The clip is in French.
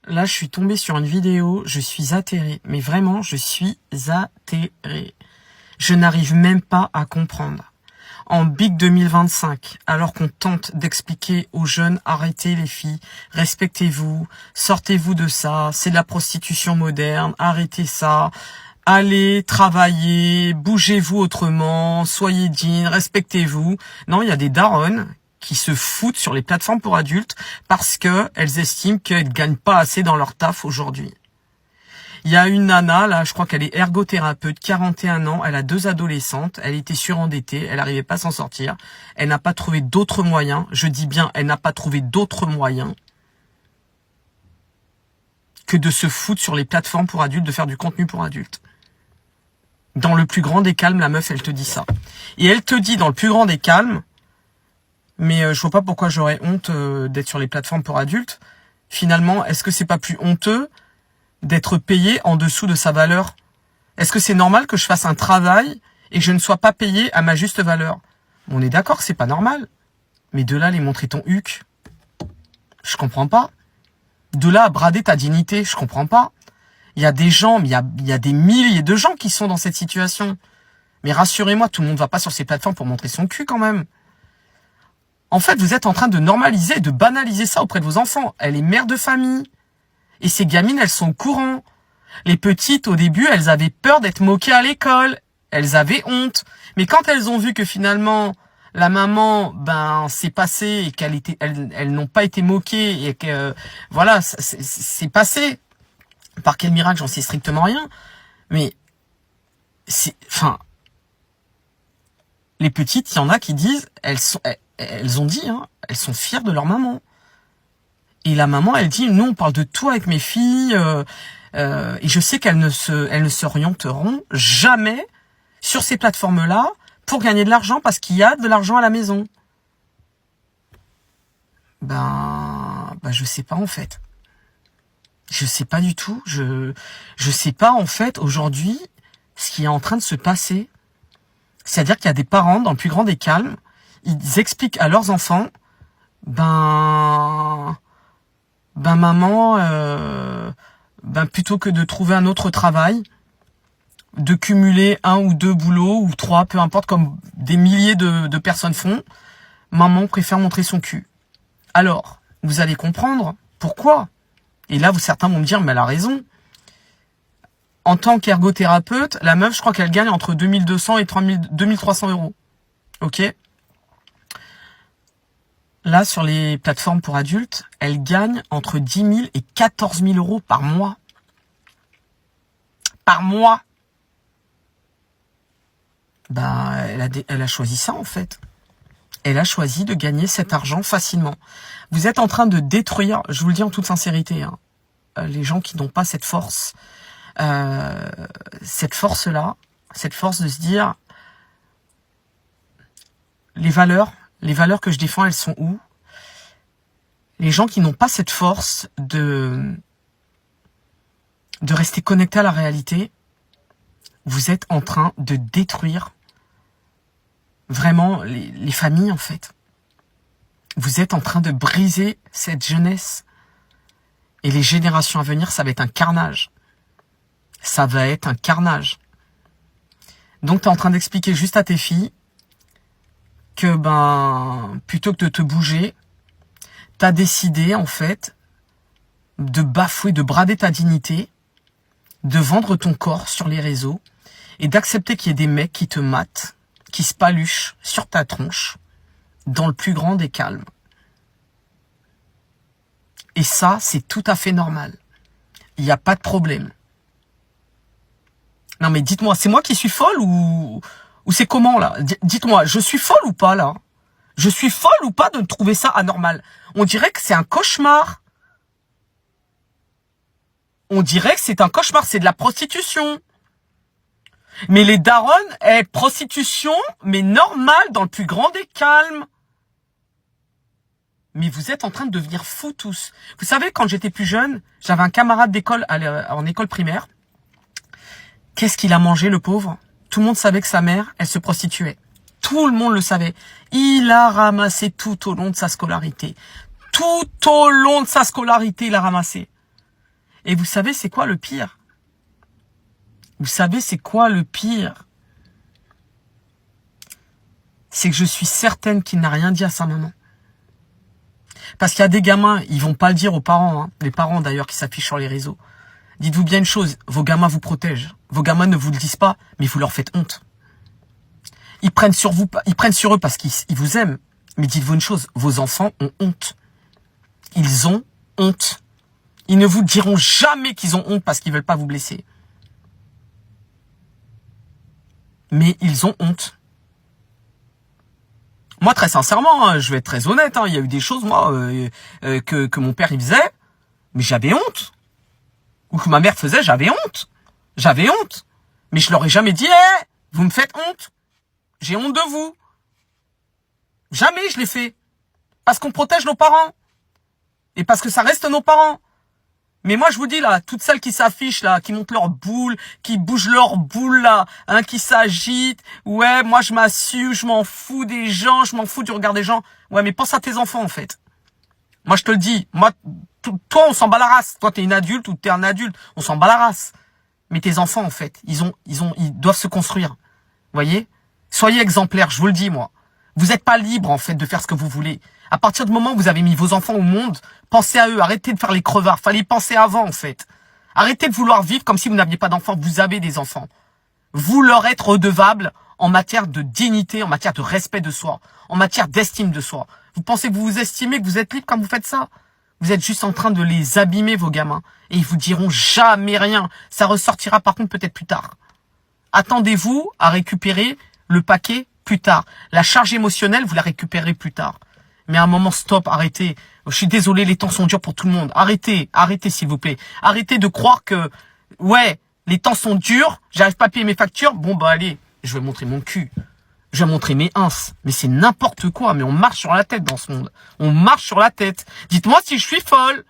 Là, je suis tombée sur une vidéo, je suis atterrée. Mais vraiment, je suis atterrée. Je n'arrive même pas à comprendre. En Big 2025, alors qu'on tente d'expliquer aux jeunes, arrêtez les filles, respectez-vous, sortez-vous de ça, c'est de la prostitution moderne, arrêtez ça, allez travailler, bougez-vous autrement, soyez dignes, respectez-vous. Non, il y a des daronnes qui se foutent sur les plateformes pour adultes parce que elles estiment qu'elles gagnent pas assez dans leur taf aujourd'hui. Il y a une nana, là, je crois qu'elle est ergothérapeute, 41 ans, elle a 2 adolescentes, elle était surendettée, elle n'arrivait pas à s'en sortir, elle n'a pas trouvé d'autres moyens, je dis bien, elle n'a pas trouvé d'autres moyens que de se foutre sur les plateformes pour adultes, de faire du contenu pour adultes. Dans le plus grand des calmes, la meuf, elle te dit ça. Et elle te dit, dans le plus grand des calmes, mais je vois pas pourquoi j'aurais honte d'être sur les plateformes pour adultes. Finalement, est-ce que c'est pas plus honteux d'être payé en dessous de sa valeur? Est-ce que c'est normal que je fasse un travail et que je ne sois pas payé à ma juste valeur? On est d'accord que c'est pas normal. Mais de là, les montrer ton huc, je comprends pas. De là à brader ta dignité, je comprends pas. Il y a des gens, il y a des milliers de gens qui sont dans cette situation. Mais rassurez-moi, tout le monde va pas sur ces plateformes pour montrer son cul quand même. En fait, vous êtes en train de normaliser, de banaliser ça auprès de vos enfants. Elle est mère de famille. Et ces gamines, elles sont au courant. Les petites, au début, elles avaient peur d'être moquées à l'école. Elles avaient honte. Mais quand elles ont vu que finalement, la maman, c'est passé et elles n'ont pas été moquées et que, voilà, c'est passé. Par quel miracle, j'en sais strictement rien. Mais, les petites, il y en a qui disent, elles ont dit, elles sont fières de leur maman. Et la maman, elle dit, nous, on parle de tout avec mes filles, et je sais qu'elles ne s'orienteront jamais sur ces plateformes-là pour gagner de l'argent parce qu'il y a de l'argent à la maison. Je sais pas en fait. Je sais pas du tout. Je sais pas en fait aujourd'hui ce qui est en train de se passer. C'est-à-dire qu'il y a des parents dans le plus grand des calmes, ils expliquent à leurs enfants, maman, plutôt que de trouver un autre travail, de cumuler 1 ou 2 boulots ou 3, peu importe, comme des milliers de personnes font, maman préfère montrer son cul. Alors, vous allez comprendre pourquoi. Et là, certains vont me dire, mais elle a raison. En tant qu'ergothérapeute, la meuf, je crois qu'elle gagne entre 2200 et 2300 euros. Ok ? Là, sur les plateformes pour adultes, elle gagne entre 10 000 et 14 000 euros par mois. Par mois. Elle a choisi ça, en fait. Elle a choisi de gagner cet argent facilement. Vous êtes en train de détruire, je vous le dis en toute sincérité, les gens qui n'ont pas cette force. Cette force-là, cette force de se dire, les valeurs que je défends, elles sont où? Les gens qui n'ont pas cette force de rester connectés à la réalité, vous êtes en train de détruire vraiment les familles, en fait. Vous êtes en train de briser cette jeunesse. Et les générations à venir, ça va être un carnage. Ça va être un carnage. Donc, tu es en train d'expliquer juste à tes filles que, plutôt que de te bouger, tu as décidé, en fait, de bafouer, de brader ta dignité, de vendre ton corps sur les réseaux et d'accepter qu'il y ait des mecs qui te matent, qui se paluchent sur ta tronche, dans le plus grand des calmes. Et ça, c'est tout à fait normal. Il n'y a pas de problème. Non mais dites-moi, c'est moi qui suis folle ou c'est comment là? Dites-moi, je suis folle ou pas là? Je suis folle ou pas de trouver ça anormal? On dirait que c'est un cauchemar. On dirait que c'est un cauchemar, c'est de la prostitution. Mais les daronnes, prostitution, mais normal, dans le plus grand des calmes. Mais vous êtes en train de devenir fous tous. Vous savez, quand j'étais plus jeune, j'avais un camarade d'école en école primaire. Qu'est-ce qu'il a mangé, le pauvre? Tout le monde savait que sa mère, elle se prostituait. Tout le monde le savait. Il a ramassé tout au long de sa scolarité. Tout au long de sa scolarité, il a ramassé. Et vous savez c'est quoi le pire? Vous savez c'est quoi le pire? C'est que je suis certaine qu'il n'a rien dit à sa maman. Parce qu'il y a des gamins, ils vont pas le dire aux parents, hein, les parents d'ailleurs qui s'affichent sur les réseaux. Dites-vous bien une chose, vos gamins vous protègent. Vos gamins ne vous le disent pas, mais vous leur faites honte. Ils prennent sur eux parce qu'ils vous aiment. Mais dites-vous une chose, vos enfants ont honte. Ils ont honte. Ils ne vous diront jamais qu'ils ont honte parce qu'ils veulent pas vous blesser. Mais ils ont honte. Moi, très sincèrement, hein, je vais être très honnête, hein, il y a eu des choses, moi, que mon père il faisait, mais j'avais honte. Ou que ma mère faisait, j'avais honte. J'avais honte. Mais je leur ai jamais dit, vous me faites honte. J'ai honte de vous. Jamais je l'ai fait. Parce qu'on protège nos parents. Et parce que ça reste nos parents. Mais moi, je vous dis, là, toutes celles qui s'affichent, là, qui montent leurs boules, qui bougent leurs boules, là, hein, qui s'agitent. Ouais, moi, je m'assure, je m'en fous des gens, je m'en fous du regard des gens. Ouais, mais pense à tes enfants, en fait. Moi, je te le dis. Moi, toi, on s'en bat la race. Toi, t'es une adulte ou t'es un adulte. On s'en bat la race. Mais tes enfants, en fait, ils doivent se construire. Vous voyez? Soyez exemplaires, je vous le dis, moi. Vous n'êtes pas libre, en fait, de faire ce que vous voulez. À partir du moment où vous avez mis vos enfants au monde, pensez à eux, arrêtez de faire les crevards. Fallait penser avant, en fait. Arrêtez de vouloir vivre comme si vous n'aviez pas d'enfants. Vous avez des enfants. Vous leur êtes redevables en matière de dignité, en matière de respect de soi, en matière d'estime de soi. Vous pensez que vous vous estimez, que vous êtes libre quand vous faites ça? Vous êtes juste en train de les abîmer, vos gamins. Et ils vous diront jamais rien. Ça ressortira par contre peut-être plus tard. Attendez-vous à récupérer le paquet plus tard. La charge émotionnelle, vous la récupérez plus tard. Mais à un moment, stop, arrêtez. Je suis désolé, les temps sont durs pour tout le monde. Arrêtez, arrêtez s'il vous plaît. Arrêtez de croire que, ouais, les temps sont durs, j'arrive pas à payer mes factures. Bon bah allez, je vais montrer mon cul. Je vais montrer mes ins. Mais c'est n'importe quoi. Mais on marche sur la tête dans ce monde. On marche sur la tête. Dites-moi si je suis folle.